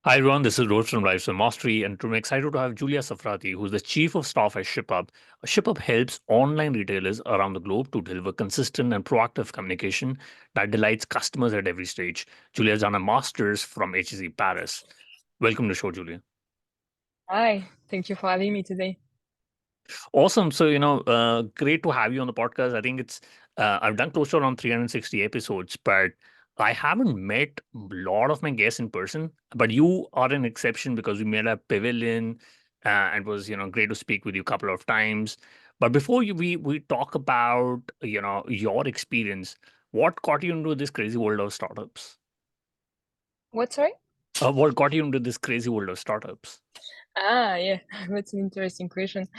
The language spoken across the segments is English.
Hi everyone, this is Rose from Lives of Mastery, and I'm excited to have Julia Safrati, who's the Chief of Staff at Shipup. Shipup helps online retailers around the globe to deliver consistent and proactive communication that delights customers at every stage. Julia's done a master's from HEC Paris. Welcome to the show, Julia. Hi, thank you for having me today. Awesome. So, great to have you on the podcast. I think I've done close to around 360 episodes, but I haven't met a lot of my guests in person. But you are an exception because we met at Pavilion, and it was, great to speak with you a couple of times. But before we talk about, your experience, what got you into this crazy world of startups? What, sorry? What got you into this crazy world of startups? Yeah, that's an interesting question.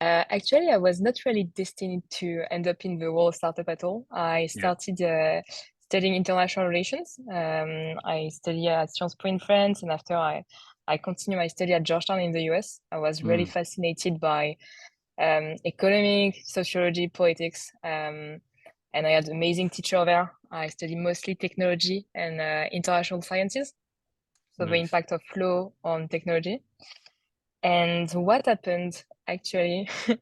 Actually, I was not really destined to end up in the world of startup at all. I Yeah. started studying international relations. I studied at Sciences Po in France, and after I continued my study at Georgetown in the US. I was really Mm, fascinated by economics, sociology, politics, and I had amazing teacher there. I studied mostly technology and international sciences. So the nice. impact of flow on technology. And what happened actually, it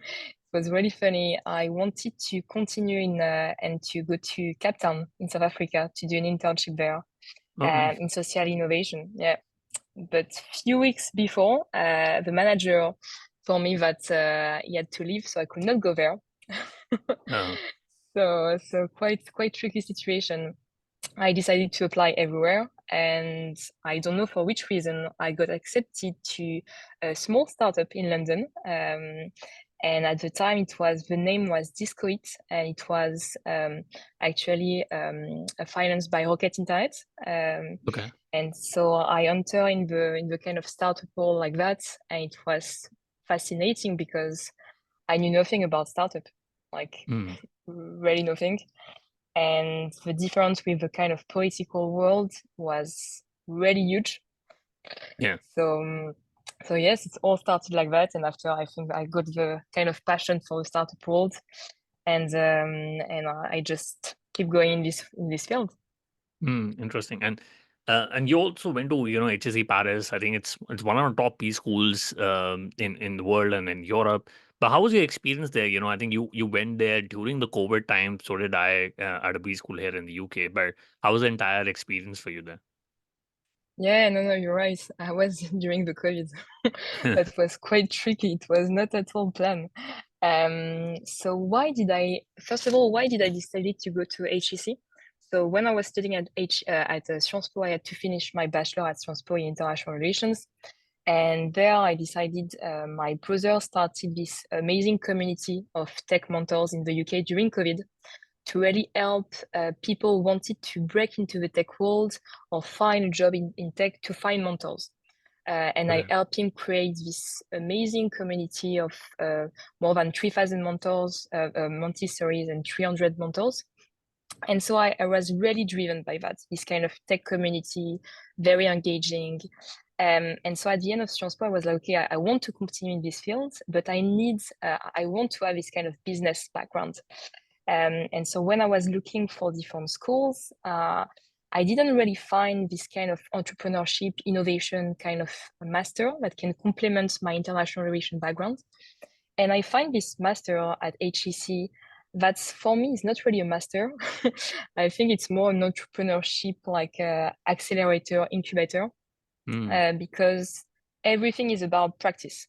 was really funny. I wanted to continue and to go to Cape Town in South Africa to do an internship there Oh, nice. in social innovation. Yeah. But few weeks before, the manager told me that he had to leave, so I could not go there. Uh, So quite tricky situation. I decided to apply everywhere, and I don't know for which reason I got accepted to a small startup in London. And at the time, the name was Discoit, and it was actually financed by Rocket Internet. okay. And so I entered in the kind of startup role like that, and it was fascinating because I knew nothing about startup, like Mm, really nothing. And the difference with the kind of political world was really huge. yeah. So, so yes, it all started like that. And after, I think I got the kind of passion for the startup world, and I just keep going in this field. Interesting. And you also went to HEC Paris. I think it's one of the top P schools in the world and in Europe. But how was your experience there? I think you went there during the COVID time. So did I at a B school here in the UK. But how was the entire experience for you there? Yeah, no, you're right. I was during the COVID. That was quite tricky. It was not at all planned. So first of all, why did I decide to go to HEC? So when I was studying at Sciences Po, I had to finish my bachelor at Sciences Po in international relations. And there I decided, my brother started this amazing community of tech mentors in the UK during COVID to really help people who wanted to break into the tech world or find a job in tech to find mentors. And I Okay. helped him create this amazing community of more than 3,000 mentors, Montessori's, and 300 mentors. And so I was really driven by that, this kind of tech community, very engaging. And so at the end of Sciences Po, I was like, okay, I want to continue in this field, but I want to have this kind of business background. And so when I was looking for different schools, I didn't really find this kind of entrepreneurship, innovation kind of master that can complement my international relation background. And I find this master at HEC that's for me is not really a master. I think it's more an entrepreneurship like accelerator, incubator, Mm, because everything is about practice.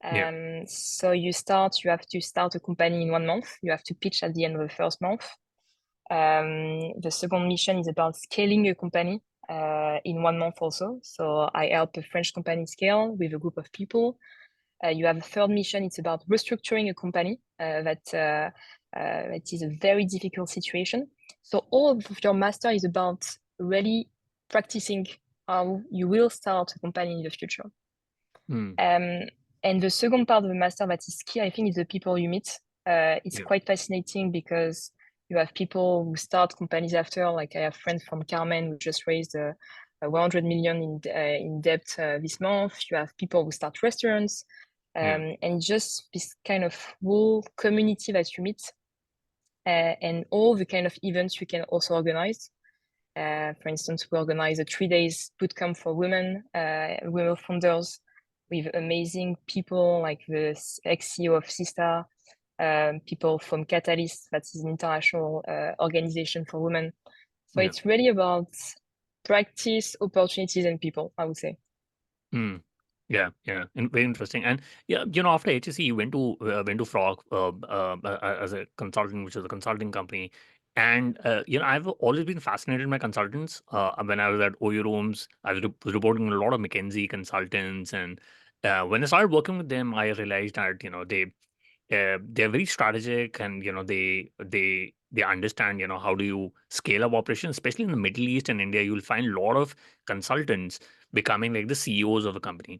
yeah. So you have to start a company in 1 month. You have to pitch at the end of the first month. The second mission is about scaling a company in 1 month also. So I help a French company scale with a group of people. You have a third mission. It's about restructuring a company that is a very difficult situation. So all of your master is about really practicing how you will start a company in the future. Mm, Um, and the second part of the master that is key, I think, is the people you meet. It's yeah. quite fascinating because you have people who start companies after. Like I have friends from Carmen who just raised 100 million in debt this month. You have people who start restaurants, Yeah. and just this kind of whole community that you meet, and all the kind of events you can also organize. For instance, we organize a 3 days bootcamp for women founders with amazing people like the ex-CEO of Sista, people from Catalyst, that is an international organization for women. So it's really about practice, opportunities, and people, I would say. Yeah, and very interesting. And yeah, after HEC, you went to Frog as a consultant, which is a consulting company. And I've always been fascinated by consultants. When I was at OU Rooms, I was reporting a lot of McKinsey consultants, and when I started working with them, I realized that they're very strategic, and they understand how do you scale up operations, especially in the Middle East and India. You'll find a lot of consultants becoming like the CEOs of a company,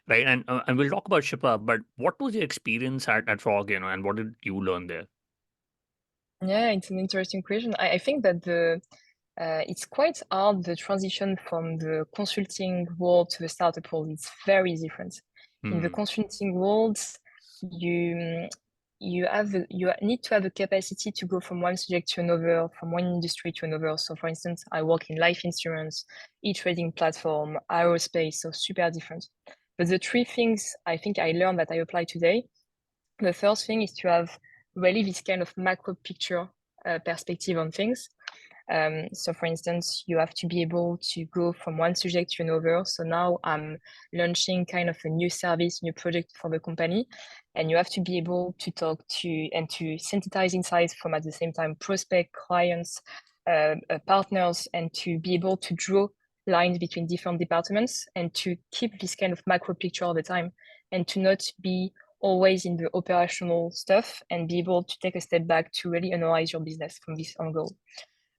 right? And we'll talk about Shipup, but what was your experience at Frog, and what did you learn there? Yeah, it's an interesting question. I think that it's quite hard, the transition from the consulting world to the startup world. It's very different. In the consulting world, you you need to have the capacity to go from one subject to another, from one industry to another. So for instance, I work in life insurance, e-trading platform, aerospace, so super different. But the three things I think I learned that I apply today, the first thing is to have really this kind of macro picture perspective on things. So for instance, you have to be able to go from one subject to another. So now I'm launching kind of a new service, new project for the company. And you have to be able to talk to and to synthesize insights from at the same time prospect, clients, partners, and to be able to draw lines between different departments and to keep this kind of macro picture all the time and to not be always in the operational stuff and be able to take a step back to really analyze your business from this angle.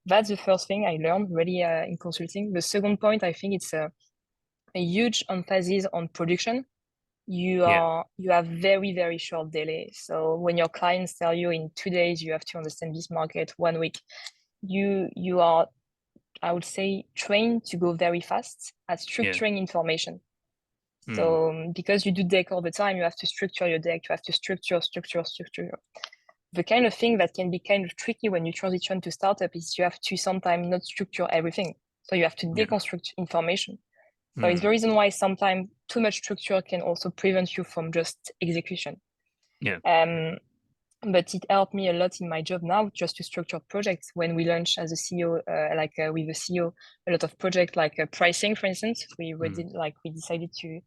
That's the first thing I learned really in consulting. The second point, I think it's a huge emphasis on production. You have very, very short delay. So when your clients tell you in 2 days you have to understand this market, 1 week, you are, I would say, trained to go very fast at structuring information. So because you do deck all the time, you have to structure your deck, you have to structure. The kind of thing that can be kind of tricky when you transition to startup is you have to sometimes not structure everything. So you have to deconstruct information. So it's the reason why sometimes too much structure can also prevent you from just execution. But it helped me a lot in my job now just to structure projects. When we launch as a CEO, with a CEO, a lot of projects like pricing, for instance, we decided to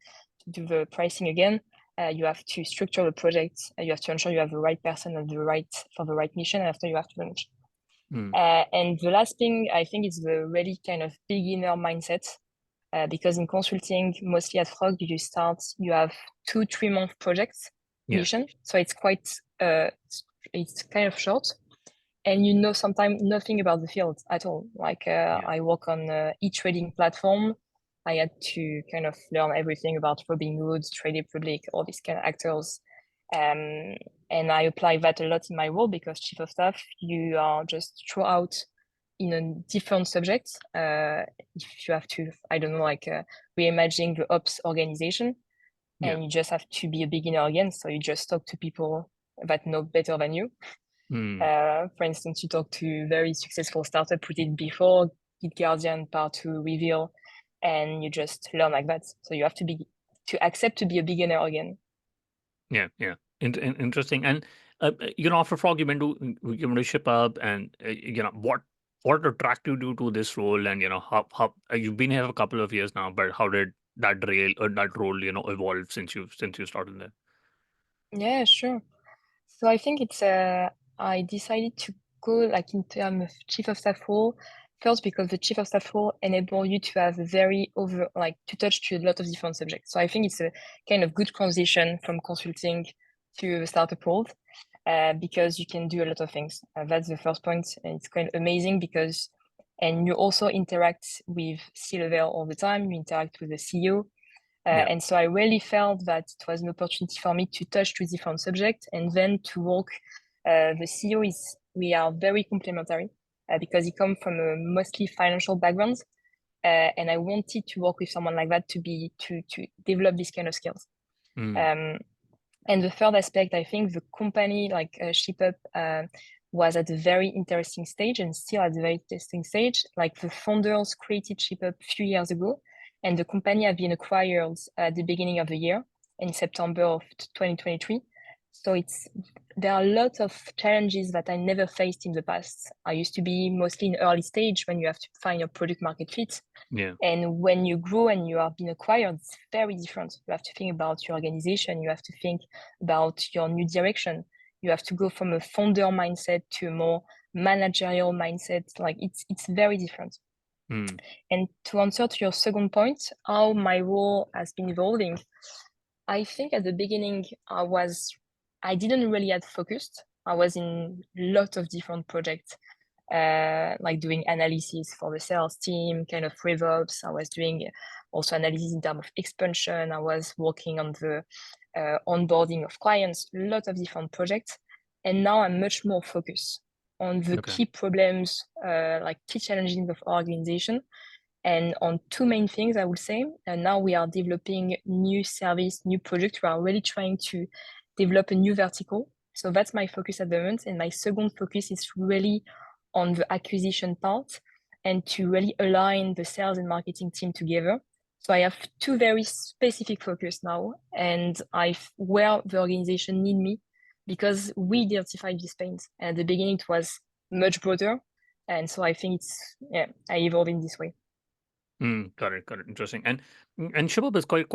do the pricing again. You have to structure the project. You have to ensure you have the right person and for the right mission. And after you have to launch. And the last thing I think is the really kind of beginner mindset. Because in consulting, mostly at Frog, you have 2-3 month projects mission. So it's quite, it's kind of short. And sometimes nothing about the field at all. I work on e-trading platform. I had to kind of learn everything about Robinhood, Trade Republic, all these kind of actors. And I apply that a lot in my role because chief of staff, you are just throughout in a different subject. If you have to, I don't know, reimagining the ops organization, and you just have to be a beginner again. So you just talk to people that know better than you. For instance, you talk to very successful startup who did before, Git Guardian, Part 2, Reveal, and you just learn like that. So you have to accept to be a beginner again. Yeah. Interesting. And after Frog, you went to Shipup, and what attracted you to this role, and how you've been here for a couple of years now, but how did that role evolve since you started there? Yeah, sure. So I think it's I decided to go in terms of chief of staff role first because the chief of staff role enable you to have to touch to a lot of different subjects. So I think it's a kind of good transition from consulting to the startup role because you can do a lot of things. That's the first point. And it's kind of amazing and you also interact with C-level all the time. You interact with the CEO. And so I really felt that it was an opportunity for me to touch to different subjects and then to work. The CEO we are very complementary because he comes from a mostly financial background. And I wanted to work with someone like that to develop these kind of skills. And the third aspect, I think the company like Shipup, was at a very interesting stage and still at a very interesting stage. Like the founders created Shipup a few years ago, and the company have been acquired at the beginning of the year in September of 2023. So there are a lot of challenges that I never faced in the past. I used to be mostly in early stage when you have to find your product market fit. Yeah. And when you grow and you are being acquired, it's very different. You have to think about your organization. You have to think about your new direction. You have to go from a founder mindset to a more managerial mindset. Like it's very different. Mm. And to answer to your second point, how my role has been evolving, I think at the beginning I didn't really have focused. I was in a lot of different projects, like doing analysis for the sales team, kind of RevOps. I was doing also analysis in terms of expansion. I was working on the onboarding of clients, a lot of different projects. And now I'm much more focused on the Okay. key problems, like key challenges of our organization, and on two main things, I would say. And now we are developing new service, new project. We are really trying to develop a new vertical. So that's my focus at the moment. And my second focus is really on the acquisition part and to really align the sales and marketing team together. So I have two very specific focus now, and where the organization need me, because we identified these pains. And at the beginning, it was much broader. And so I think I evolve in this way. Got it. Got it. Interesting. And Shipup is quite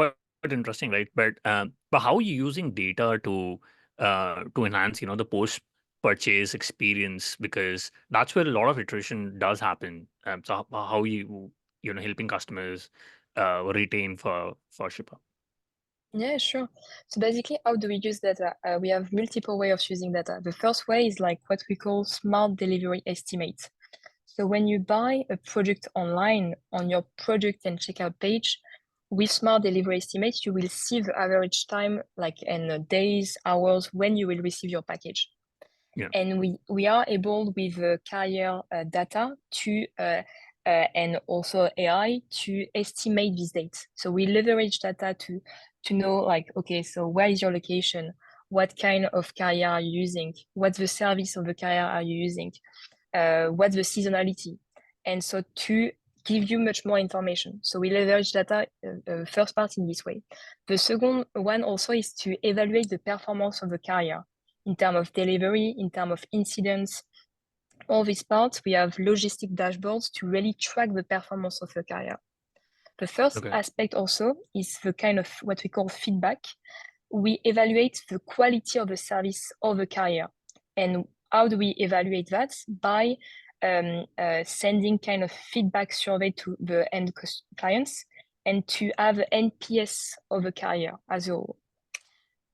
interesting, right? But how are you using data to enhance, the post purchase experience? Because that's where a lot of iteration does happen. So how you helping customers retain for Shipup? Yeah, sure. So basically, how do we use data? We have multiple ways of using data. The first way is like what we call smart delivery estimates. So when you buy a product online on your product and checkout page, with smart delivery estimates, you will see the average time, like in days, hours, when you will receive your package. Yeah. And we are able with carrier data to and also AI to estimate these dates. So we leverage data to know like, okay, so where is your location? What kind of carrier are you using? What's the service of the carrier are you using? What's the seasonality? And so to give you much more information. So we leverage data first part in this way. The second one also is to evaluate the performance of the carrier in terms of delivery, in terms of incidents. All these parts, we have logistic dashboards to really track the performance of the carrier. The first Okay. aspect also is the kind of what we call feedback. We evaluate the quality of the service of the carrier. And how do we evaluate that? By sending kind of feedback survey to the end clients and to have an NPS of the carrier as a whole.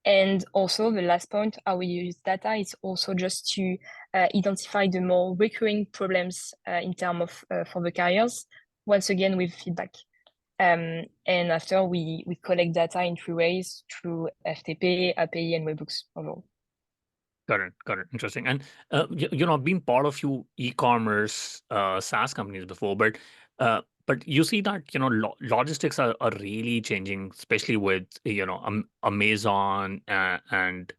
And also the last point, how we use data is also just to identify the more recurring problems in terms of for the carriers, once again with feedback. And after we collect data in three ways through FTP, API, and webhooks overall. Got it. Got it. Interesting. And I've been part of few e-commerce SaaS companies before, but you see that logistics are really changing, especially with Amazon and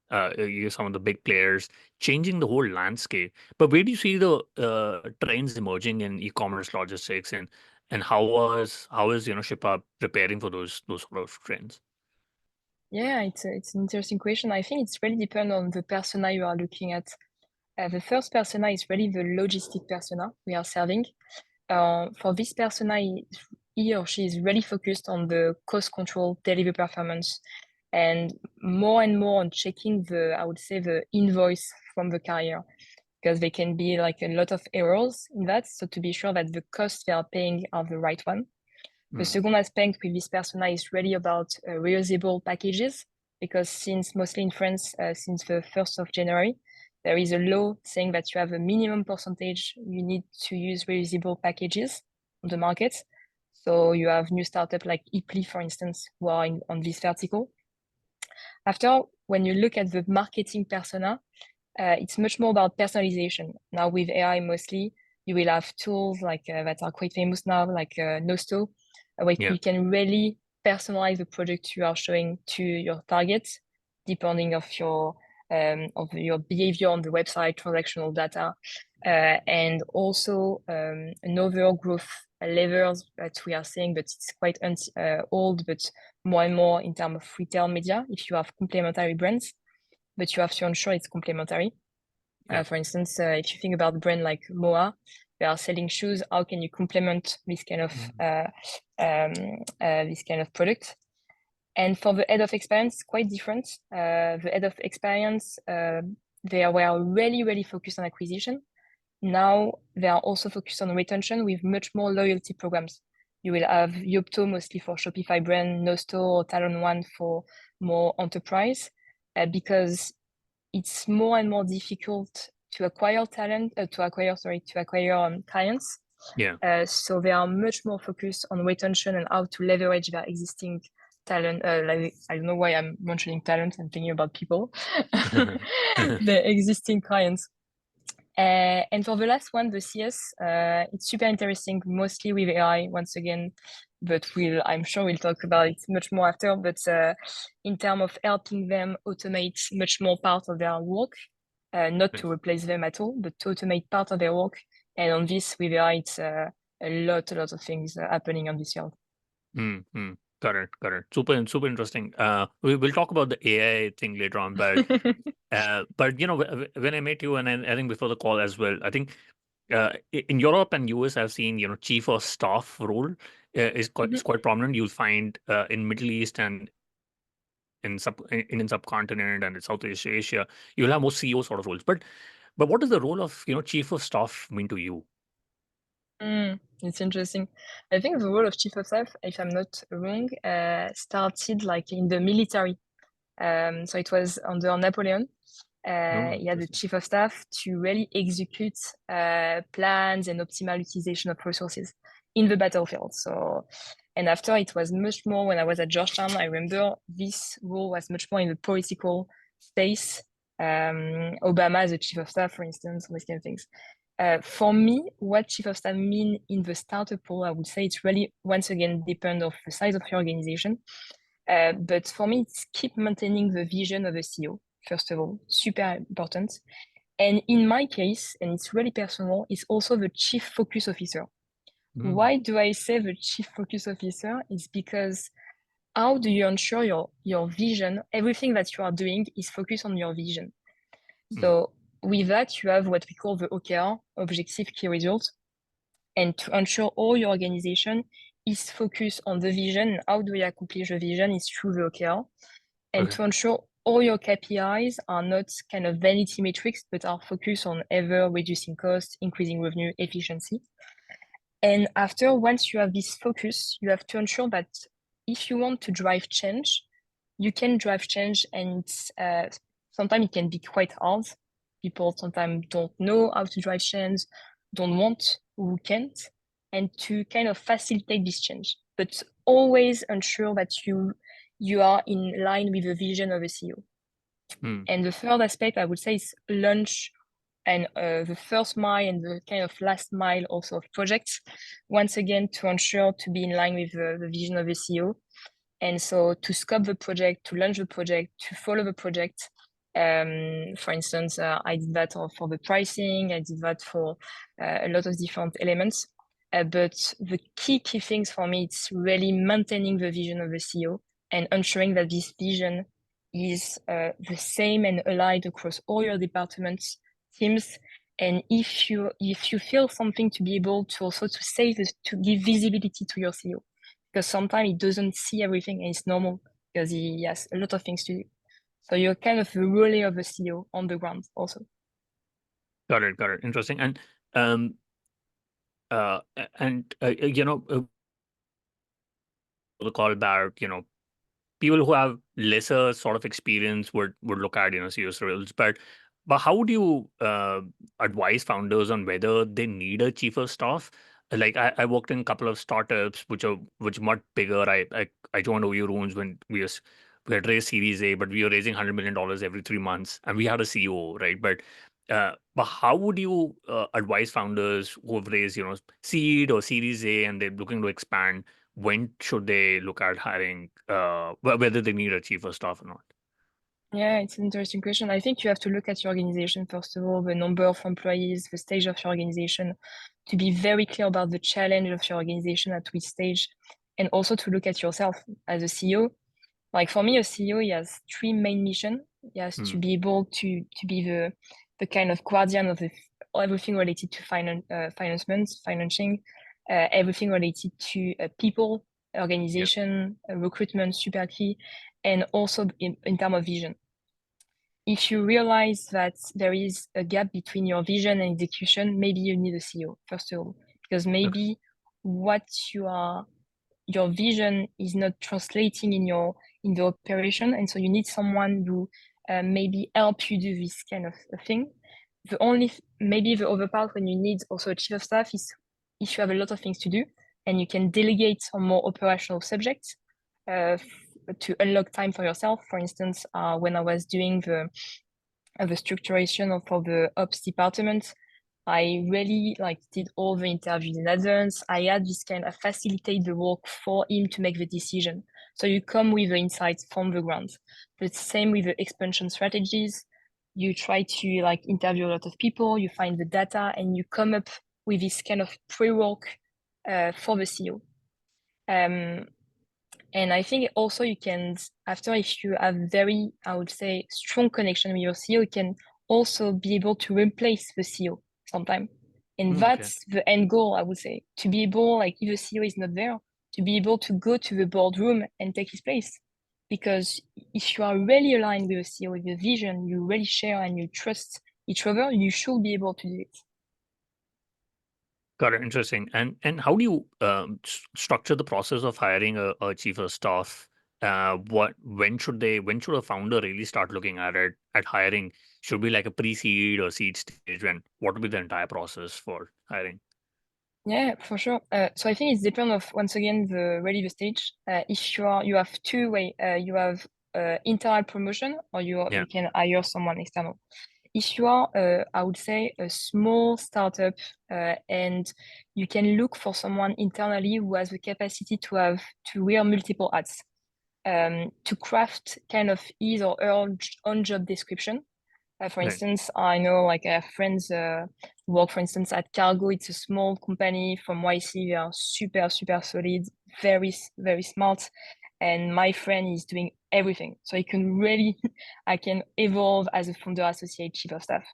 some of the big players changing the whole landscape. But where do you see the trends emerging in e-commerce logistics, and how is ShipUp preparing for those sort of trends? Yeah, it's an interesting question. I think it's really depend on the persona you are looking at. The first persona is really the logistic persona we are serving. For this persona, he or she is really focused on the cost control, delivery performance, and more on checking I would say, the invoice from the carrier, because there can be like a lot of errors in that. So to be sure that the costs they are paying are the right one. The Mm. second aspect with this persona is really about reusable packages, because since mostly in France, since the 1st of January, there is a law saying that you have a minimum percentage you need to use reusable packages on the market. So you have new startup like Ipli, for instance, who are on this vertical. After, when you look at the marketing persona, it's much more about personalization. Now with AI mostly, you will have tools like that are quite famous now, like Nosto, where Yeah. you can really personalize the product you are showing to your targets, depending of your of your behavior on the website, transactional data, and also another growth levers that we are seeing, but it's quite old, but more and more in terms of retail media. If you have complementary brands, but you have to ensure it's complementary. For instance, if you think about a brand like Moa, they are selling shoes. How can you complement this kind of product? And for the head of experience, quite different. The head of experience, they were really, really focused on acquisition. Now they are also focused on retention with much more loyalty programs. You will have Yopto mostly for Shopify brand, Nosto or Talon One for more enterprise, because it's more and more difficult to acquire clients. Yeah. So they are much more focused on retention and how to leverage their existing talent. Like, I don't know why I'm mentioning talent. I'm thinking about people, the existing clients. And for the last one, the CS, it's super interesting, mostly with AI once again, but I'm sure we'll talk about it much more after. But in terms of helping them automate much more part of their work, not to replace them at all, but to automate part of their work. And on this, with AI, it's a lot of things happening on this field. Mm-hmm. Got it. Super interesting. We'll talk about the AI thing later on, but when I met you, and I think before the call as well, I think in Europe and US, I've seen chief of staff role is quite prominent. You'll find in Middle East and in Indian subcontinent and in Southeast Asia, you'll have more CEO sort of roles. But what does the role of chief of staff mean to you? It's interesting. I think the role of chief of staff, if I'm not wrong, started like in the military. So it was under Napoleon. No, He had the chief of staff to really execute plans and optimal utilization of resources in the battlefield. So, and after it was much more when I was at Georgetown, I remember this role was much more in the political space. Obama as a chief of staff, for instance, all these kind of things. For me, what chief of staff mean in the startup role, I would say it's really, once again, depend of the size of your organization. But for me, it's keep maintaining the vision of the CEO, first of all, super important. And in my case, and it's really personal, it's also the chief focus officer. Why do I say the chief focus officer? Is because how do you ensure your vision, everything that you are doing is focused on your vision. So with that, you have what we call the OKR, Objective Key Result. And to ensure all your organization is focused on the vision, how do we accomplish the vision is through the OKR. And to ensure all your KPIs are not kind of vanity metrics, but are focused on ever reducing costs, increasing revenue, efficiency. And after, once you have this focus, you have to ensure that if you want to drive change, you can drive change, and sometimes it can be quite hard. People sometimes don't know how to drive change, don't want, who can't, and to kind of facilitate this change, but always ensure that you are in line with the vision of a CEO. And the third aspect, I would say, is launch and the first mile and the kind of last mile also of projects, once again, to ensure to be in line with the vision of the CEO. And so to scope the project, to launch the project, to follow the project. For instance, I did that for the pricing, I did that for a lot of different elements. But the key things for me, it's really maintaining the vision of the CEO and ensuring that this vision is the same and aligned across all your departments, teams. And if you feel something, to be able to also to say this, to give visibility to your CEO, because sometimes he doesn't see everything, and it's normal because he has a lot of things to do. So you're kind of the role of a CEO on the ground also. Got it. Interesting. And the call about people who have lesser sort of experience would look at serious roles, but how would you advise founders on whether they need a chief of staff? Like I worked in a couple of startups which are much bigger. I joined OU rooms when we had raised Series A, but we were raising $100 million every 3 months, and we had a CEO, right? But how would you advise founders who have raised seed or Series A and they're looking to expand? When should they look at hiring, whether they need a chief of staff or not? Yeah, it's an interesting question. I think you have to look at your organization, first of all, the number of employees, the stage of your organization, to be very clear about the challenge of your organization at which stage, and also to look at yourself as a CEO. Like for me, a CEO, he has three main missions. He has to be able to be the kind of guardian of everything related to financing, everything related to people, Yeah. organization, recruitment, super key, and also in terms of vision. If you realize that there is a gap between your vision and execution, maybe you need a CEO, first of all, because Okay. maybe what your vision is not translating in the operation, and so you need someone who maybe help you do this kind of thing. Maybe the other part when you need also a chief of staff is if you have a lot of things to do and you can delegate on more operational subjects to unlock time for yourself. For instance, when I was doing the structuration for the ops department, I really did all the interviews in advance. I had this kind of facilitate the work for him to make the decision. So you come with the insights from the ground. The same with the expansion strategies. You try to interview a lot of people, you find the data, and you come up with this kind of pre-work for the CEO. And I think also you can, after, if you have very, I would say, strong connection with your CEO, you can also be able to replace the CEO sometime. And Okay. that's the end goal, I would say, to be able, if the CEO is not there, to be able to go to the boardroom and take his place. Because if you are really aligned with the CEO, with the vision, you really share and you trust each other, you should be able to do it. Got it. Interesting. And how do you structure the process of hiring a chief of staff? When should a founder really start looking at it at hiring? Should be like a pre-seed or seed stage, and what would be the entire process for hiring? Yeah, for sure. So I think it's depend of once again the stage. If you have two way, you have internal promotion or Yeah. you can hire someone external. If you are, I would say, a small startup, and you can look for someone internally who has the capacity to wear multiple hats, to craft kind of his or her own job description. For Right. instance, I know I have friends who work, for instance, at Cargo. It's a small company from YC. They are super, super solid, very, very smart. And my friend is doing everything. So he can really, I can evolve as a founder associate chief of staff.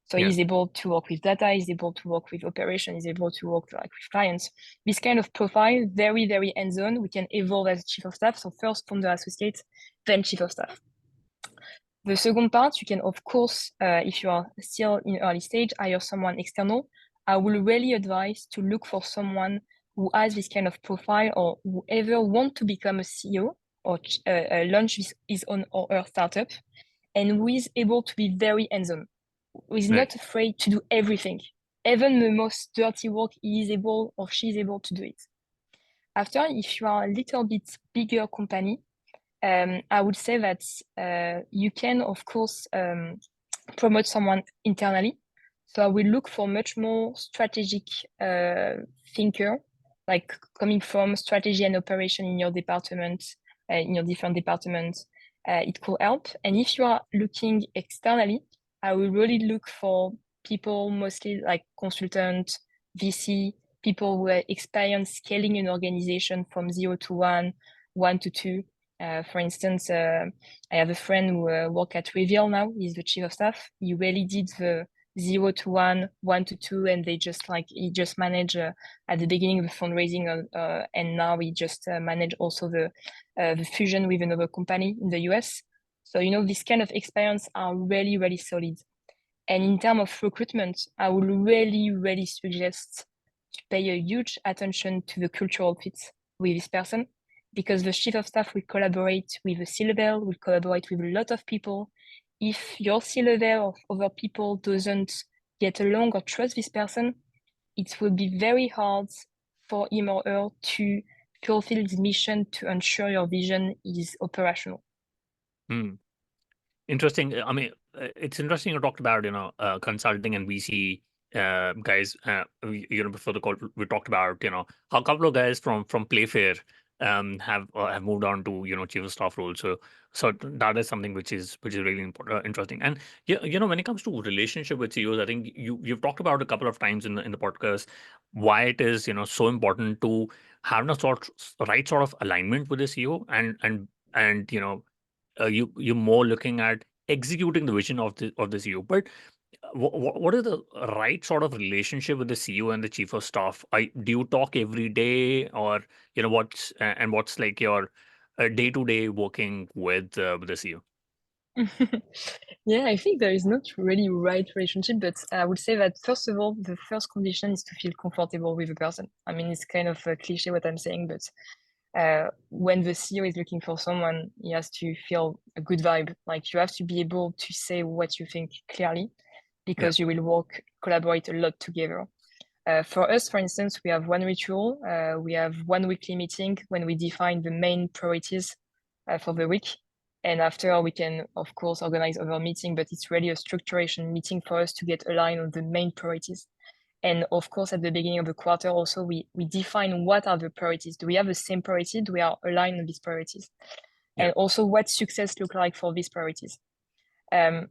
So Yeah. he's able to work with data, he's able to work with operation, he's able to work with clients. This kind of profile, very, very hands-on, we can evolve as chief of staff. So first founder associate, then chief of staff. The second part, you can, of course, if you are still in early stage, hire someone external. I will really advise to look for someone who has this kind of profile or whoever want to become a CEO or launch his own or her startup, and who is able to be very hands-on, who is Right. not afraid to do everything. Even the most dirty work, he is able or she is able to do it. After, if you are a little bit bigger company, I would say that you can, of course, promote someone internally. So I will look for much more strategic thinker, like coming from strategy and operation in your department, in your different departments. It could help. And if you are looking externally, I will really look for people mostly like consultant, VC, people who are experienced scaling an organization from 0 to 1, 1 to 2. For instance, I have a friend who works at Reveal now. He's the chief of staff. He really did the 0 to 1, 1 to 2, and he just managed at the beginning of the fundraising, and now he just managed also the fusion with another company in the US. So this kind of experience are really, really solid. And in terms of recruitment, I would really, really suggest to pay a huge attention to the cultural fit with this person, because the chief of staff will collaborate with the C-level, will collaborate with a lot of people. If your C-level of other people doesn't get along or trust this person, it will be very hard for him or her to fulfill his mission to ensure your vision is operational. Hmm. Interesting. I mean, it's interesting you talked about, consulting and VC guys. Before the call, we talked about, a couple of guys from Playfair have moved on to chief of staff role. So that is something which is really important, interesting. And yeah, when it comes to relationship with CEOs, I think you've talked about a couple of times in the podcast why it is so important to have a right sort of alignment with the CEO, and you're more looking at executing the vision of the CEO. But what is the right sort of relationship with the CEO and the chief of staff? Do you talk every day, or what's like your day-to-day working with the CEO? Yeah, I think there is not really right relationship, but I would say that first of all, the first condition is to feel comfortable with the person. I mean, it's kind of a cliche what I'm saying, but when the CEO is looking for someone, he has to feel a good vibe. Like you have to be able to say what you think clearly, Yeah, because you will collaborate a lot together. For us, for instance, we have one ritual. We have one weekly meeting when we define the main priorities for the week. And after we can, of course, organize other meeting, but it's really a structuration meeting for us to get aligned on the main priorities. And of course, at the beginning of the quarter, also, we define what are the priorities. Do we have the same priority? Do we are aligned on these priorities? yeah, And also what success look like for these priorities. Um,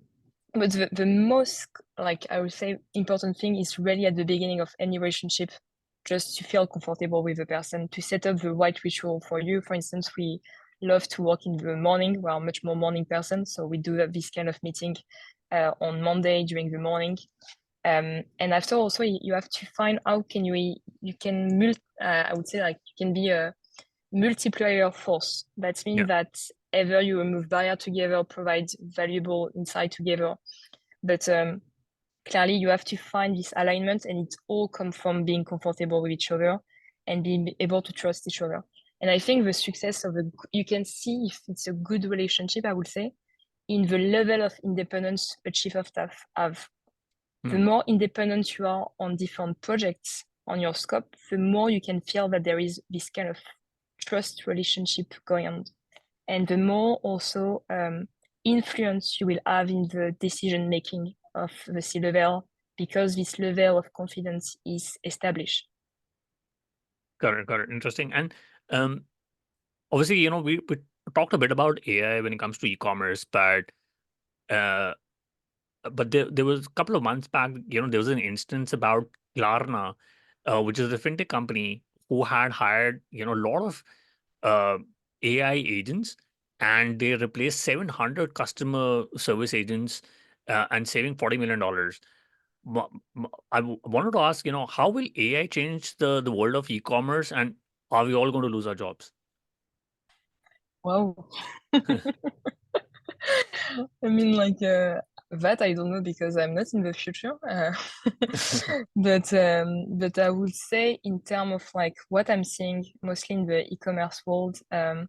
but the most, like I would say, important thing is really at the beginning of any relationship, just to feel comfortable with the person, to set up the right ritual for you. For instance, we love to work in the morning. We are much more morning person, so we do this kind of meeting on Monday during the morning. And after also, you have to find how can you can I would say like you can be a multiplier force. That yeah. means that either you remove barrier together, provide valuable insight together. But clearly you have to find this alignment, and it all comes from being comfortable with each other and being able to trust each other. And I think the success of you can see if it's a good relationship, I would say, in the level of independence a chief of staff have. The Hmm. more independent you are on different projects on your scope, the more you can feel that there is this kind of trust relationship going on. And the more also influence you will have in the decision making of the C level, because this level of confidence is established. Got it. Interesting. And obviously, we talked a bit about AI when it comes to e-commerce, uh, but there was a couple of months back, there was an instance about Klarna, which is a fintech company who had hired, a lot of uh, AI agents, and they replaced 700 customer service agents, and saving $40 million. Wanted to ask, how will AI change the world of e-commerce, and are we all going to lose our jobs? Wow. I mean, like that I don't know because I'm not in the future. But I would say in terms of like what I'm seeing mostly in the e-commerce world, uh,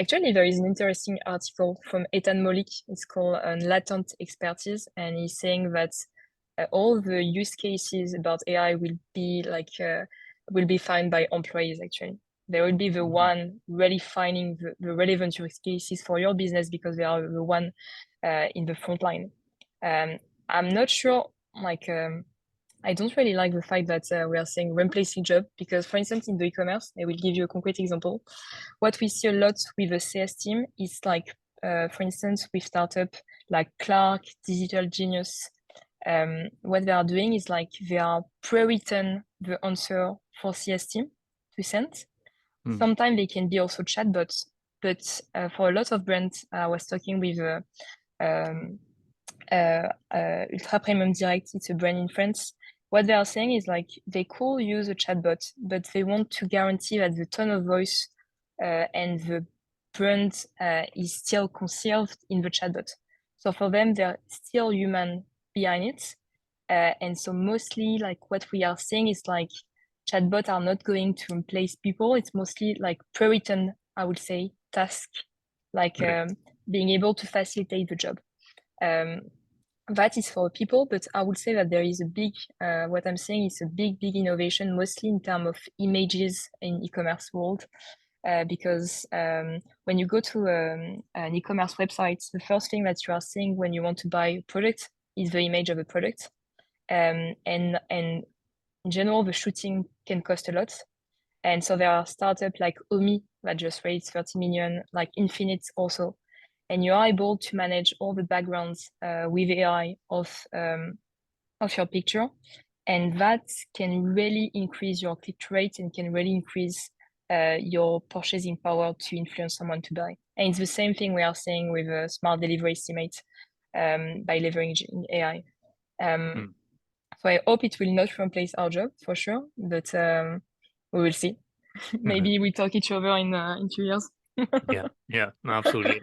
actually there is an interesting article from Ethan Molik. It's called Latent Expertise, and he's saying that all the use cases about AI will be found by employees actually. They will be the Mhm. one really finding the relevant use cases for your business because they are the one in the front line. I'm not sure, like, I don't really like the fact that we are saying replacing job because, for instance, in the e-commerce, I will give you a concrete example. What we see a lot with the CS team is like, for instance, with startup like Clark, Digital Genius, what they are doing is like they are pre-written the answer for CS team to send. Hmm. Sometimes they can be also chatbots, but for a lot of brands, I was talking with um, Ultra Premium Direct, it's a brand in France. What they are saying is like they could use a chatbot, but they want to guarantee that the tone of voice and the brand is still conserved in the chatbot. So for them, they're still human behind it. And so mostly like what we are seeing is like chatbots are not going to replace people. It's mostly like pre-written, I would say, task, like Right. being able to facilitate the job. Um, that is for people, but I would say that there is a big, what I'm saying is a big innovation, mostly in terms of images in e-commerce world. Because when you go to an e-commerce website, the first thing that you are seeing when you want to buy a product is the image of the product. And in general, the shooting can cost a lot. And so there are startups like Omi that just raised 30 million, like Infinite also. And you are able to manage all the backgrounds with AI of your picture. And that can really increase your click rate and can really increase your purchasing power to influence someone to buy. And it's the same thing we are seeing with a smart delivery estimate by leveraging AI. So I hope it will not replace our job for sure, but we will see. Maybe we talk each other in 2 years. Yeah, no, absolutely.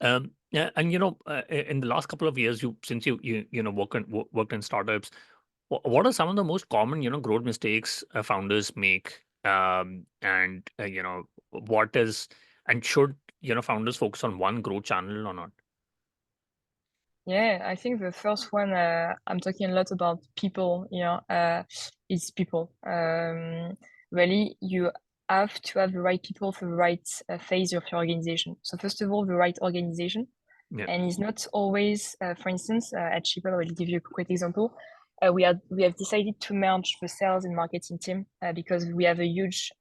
And yeah, and in the last couple of years, since you know worked in startups, what are some of the most common growth mistakes founders make? And what is and should founders focus on one growth channel or not? Yeah, I think the first one, I'm talking a lot about people, is people. Really, you have to have the right people for the right phase of your organization. So first of all, the right organization. Yeah, And it's not always, for instance, at Shipup, I will give you a quick example. We have decided to merge the sales and marketing team because we have a huge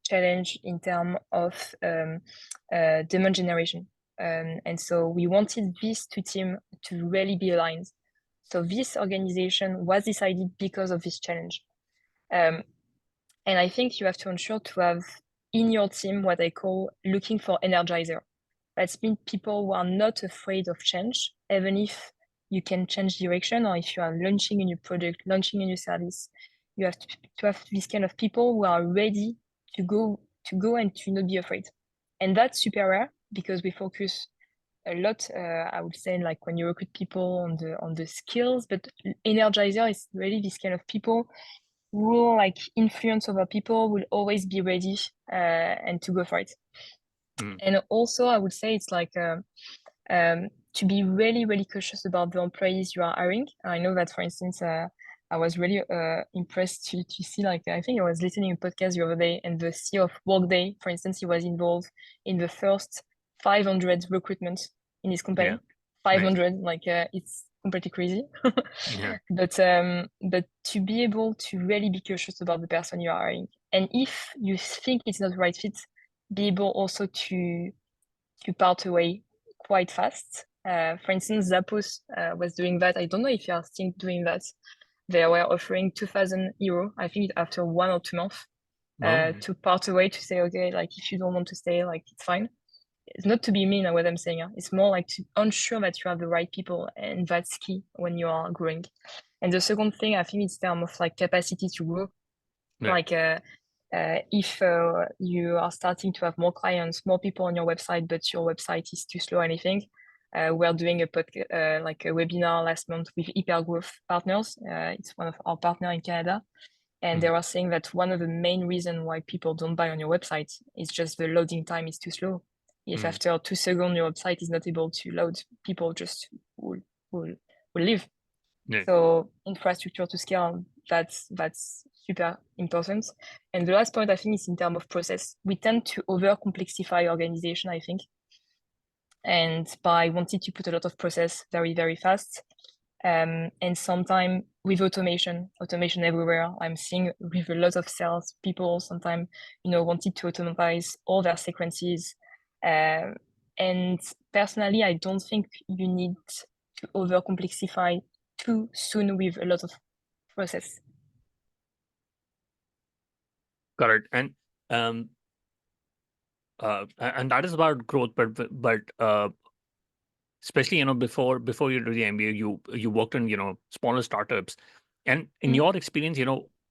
challenge in terms of demand generation. And so we wanted these two teams to really be aligned. So this organization was decided because of this challenge. And I think you have to ensure to have in your team what I call looking for energizer. That's mean people who are not afraid of change, even if you can change direction or if you are launching a new product, launching a new service. You have to have this kind of people who are ready to go and to not be afraid. And that's super rare because we focus a lot, I would say, like when you recruit people on the skills, but energizer is really this kind of people who will like influence over people, will always be ready and to go for it. And also, I would say it's like to be really, really cautious about the employees you are hiring. I know that, for instance, I was really impressed to see, like, I think I was listening to a podcast the other day, and the CEO of Workday, for instance, he was involved in the first 500 recruitments in his yeah, company. nice. 500, like, it's completely crazy. Yeah, But to be able to really be cautious about the person you are hiring, and if you think it's not the right fit, be able also to part away quite fast. For instance, Zappos was doing that. I don't know if you are still doing that. They were offering 2,000 euro, I think, after 1 or 2 months, no, to part away, to say, okay, like if you don't want to stay, like it's fine. It's not to be mean at what I'm saying. It's more like to ensure that you have the right people, and that's key when you are growing. And the second thing, I think, it's term of like capacity to grow. yeah, Like if you are starting to have more clients, more people on your website, but your website is too slow or anything, we're doing a like a webinar last month with Hypergrowth Partners. It's one of our partners in Canada. And they were saying that one of the main reasons why people don't buy on your website is just the loading time is too slow. If after 2 seconds your website is not able to load, people just will leave. yeah. So infrastructure to scale, that's super important. And the last point I think is in terms of process. We tend to over complexify organization, I think. And by wanting to put a lot of process very, very fast. And sometimes with automation everywhere, I'm seeing with a lot of sales people sometimes, wanted to automatize all their sequences. And personally, I don't think you need to over complexify too soon with a lot of process. Correct. Um, and that is about growth, but especially before you do the MBA, you worked in smaller startups, and in your experience,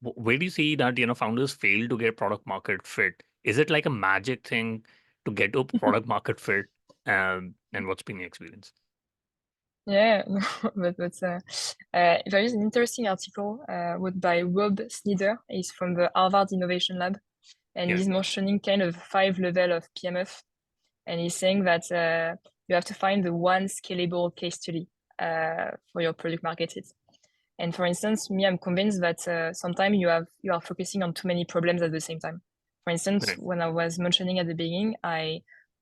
where do you see that founders fail to get product market fit? Is it like a magic thing to get to product market fit? And what's been the experience? Yeah, but there is an interesting article wrote by Rob Snyder. He's from the Harvard Innovation Lab, and Yeah. he's mentioning kind of 5 level of PMF, and he's saying that you have to find the one scalable case study for your product market fit. And for instance, me, I'm convinced that sometimes you are focusing on too many problems at the same time. For instance, Right. when I was mentioning at the beginning,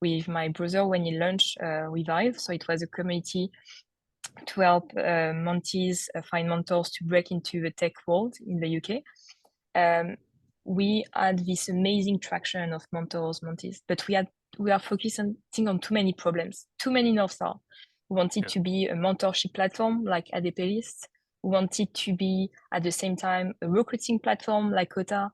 with my brother, when he launched Revive, so it was a community to help mentees find mentors to break into the tech world in the UK. we had this amazing traction of mentors, mentees, but we are focusing on too many problems, too many North Star. We wanted to be a mentorship platform like HEC Paris. We wanted to be at the same time a recruiting platform like Kota.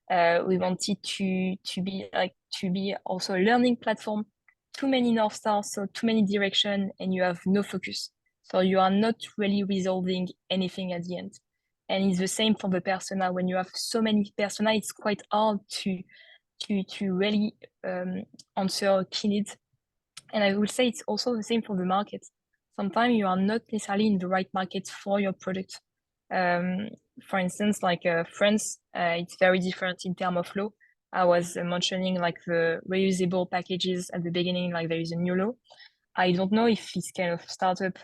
We wanted to be also a learning platform. Too many North Stars, so too many direction, and you have no focus. So you are not really resolving anything at the end. And it's the same for the persona. When you have so many persona, it's quite hard to really answer key needs. And I would say it's also the same for the market. Sometimes you are not necessarily in the right market for your product. For instance, like France, it's very different in terms of law. I was mentioning like the reusable packages at the beginning, like there is a new law. I don't know if this kind of startup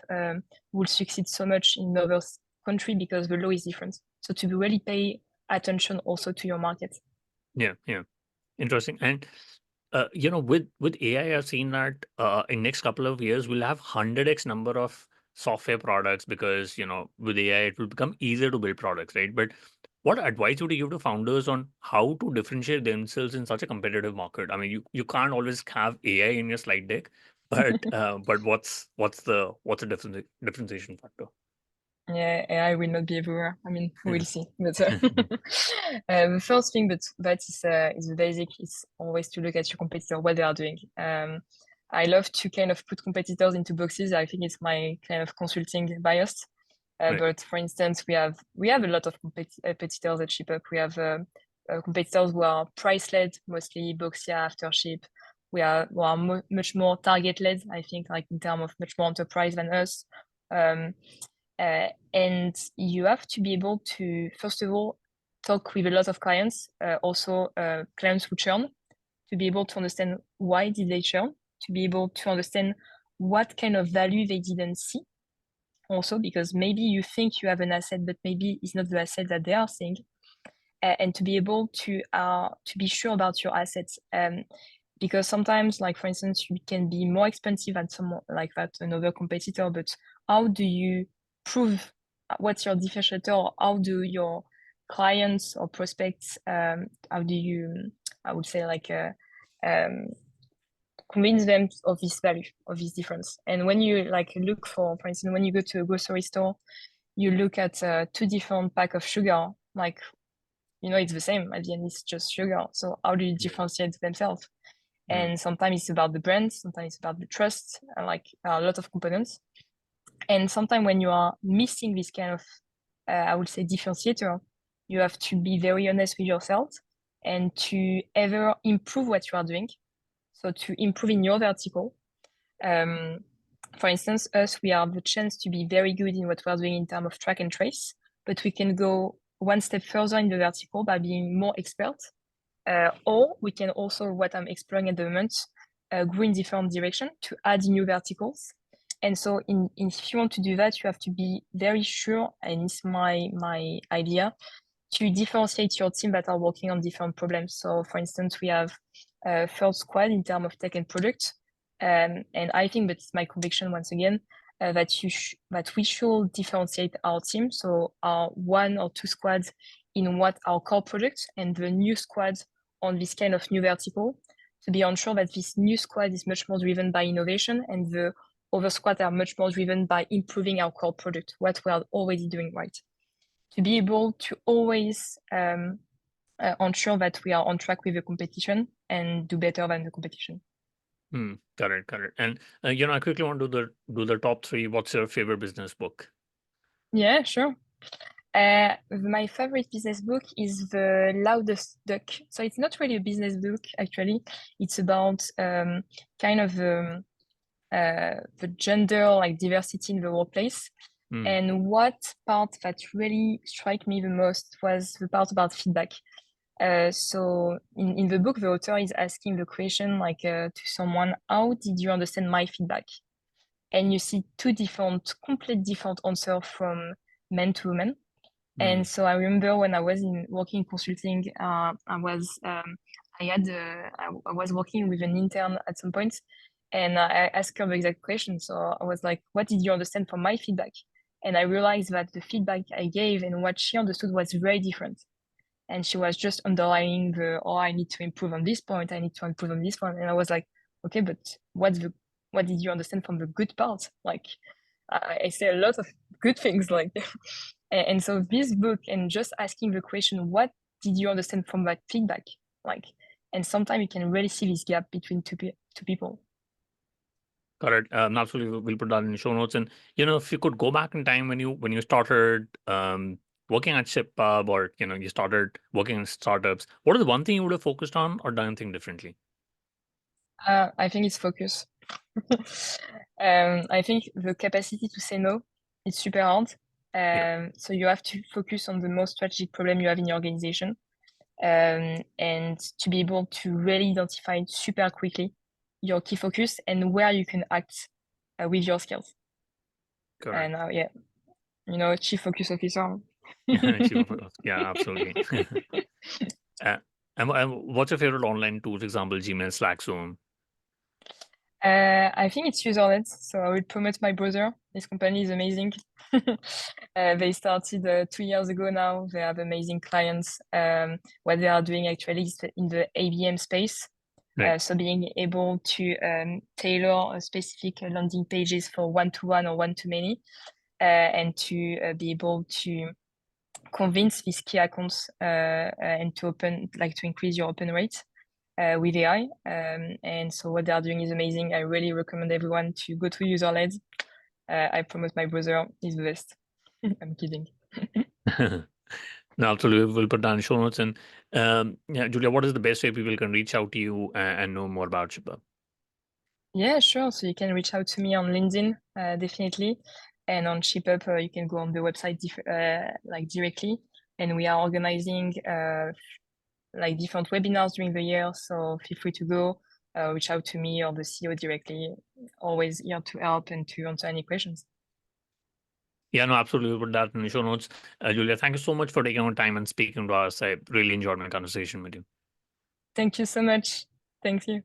will succeed so much in other country because the law is different. So to really pay attention also to your market. Yeah, interesting. And with AI, I've seen that in next couple of years we'll have 100x number of software products because with AI it will become easier to build products, right? But what advice would you give to founders on how to differentiate themselves in such a competitive market? I mean, you can't always have AI in your slide deck, but what's the differentiation factor? Yeah, AI will not be everywhere. I mean, we'll see. But the first thing that is the basic is always to look at your competitor, what they are doing. I love to kind of put competitors into boxes. I think it's my kind of consulting bias. Right. But for instance, we have a lot of competitors at Shipup. We have competitors who are price-led, mostly Boxia, Aftership. We are much more target-led, I think, like in terms of much more enterprise than us. And you have to be able to, first of all, talk with a lot of clients, also clients who churn, to be able to understand why did they churn, to be able to understand what kind of value they didn't see. Also, because maybe you think you have an asset, but maybe it's not the asset that they are seeing. And to be able to be sure about your assets. Because sometimes, like for instance, you can be more expensive than someone like that, another competitor, but how do you prove what's your differentiator, or how do your clients or prospects, how do you, I would say, like convince them of this value, of this difference? And when you like look for instance, when you go to a grocery store, you look at 2 different pack of sugar, like it's the same at the end, it's just sugar. So how do you differentiate themselves? And sometimes it's about the brand, sometimes it's about the trust, and like a lot of components. And sometimes when you are missing this kind of, I would say, differentiator, you have to be very honest with yourself and to ever improve what you are doing. So to improve in your vertical. For instance, us, we have the chance to be very good in what we're doing in terms of track and trace, but we can go one step further in the vertical by being more expert. Or we can also, what I'm exploring at the moment, go in different direction to add new verticals. And so if you want to do that, you have to be very sure, and it's my idea, to differentiate your team that are working on different problems. So for instance, we have a third squad in terms of tech and product. And I think that's my conviction once again, that we should differentiate our team. So our 1 or 2 squads in what our core products, and the new squads on this kind of new vertical, to be sure that this new squad is much more driven by innovation, and the other squads are much more driven by improving our core product, what we are already doing right. To be able to always ensure that we are on track with the competition and do better than the competition. Got it. And I quickly want to do the top 3. What's your favorite business book? Yeah, sure. My favorite business book is The Loudest Duck. So it's not really a business book, actually. It's about kind of the gender, like diversity in the workplace. And what part that really struck me the most was the part about feedback. So in the book, the author is asking the question like to someone, how did you understand my feedback? And you see 2 complete different answers from men to women. And so I remember when I was working in consulting, I was working with an intern at some point, and I asked her the exact question. So I was like, what did you understand from my feedback? And I realized that the feedback I gave and what she understood was very different. and she was just underlining I need to improve on this point. I need to improve on this one. And I was like, okay, but what did you understand from the good part? Like, I say a lot of good things, like, and so this book and just asking the question, what did you understand from that feedback? Like, and sometimes you can really see this gap between two people. Correct. Absolutely, we'll put that in the show notes. And if you could go back in time when you started working at Shipup, or you started working in startups, what is the one thing you would have focused on or done anything differently? I think it's focus. I think the capacity to say no is super hard. Yeah, So you have to focus on the most strategic problem you have in your organization, and to be able to really identify super quickly your key focus and where you can act with your skills. correct. And chief focus officer. Yeah, absolutely. uh, and what's your favorite online tools? Example, Gmail, Slack, Zoom. I think it's user-led, so I will promote my brother. This company is amazing. They started 2 years ago now. They have amazing clients. What they are doing actually is in the ABM space. Right. So being able to tailor specific landing pages for one-to-one or one-to-many, and to be able to convince these key accounts and to increase your open rate with AI. And so what they are doing is amazing. I really recommend everyone to go to user-led. I promote my brother. He's the best. I'm kidding. No, absolutely. We'll put down show notes. And yeah, Julia, what is the best way people can reach out to you and know more about Shipup? Yeah, sure. So you can reach out to me on LinkedIn, definitely. And on Shipup, you can go on the website directly. And we are organizing different webinars during the year. So feel free to go reach out to me or the CEO directly. Always here to help and to answer any questions. Yeah, no, absolutely. We'll put that in the show notes. Julia, thank you so much for taking our time and speaking to us. I really enjoyed my conversation with you. Thank you so much. Thank you.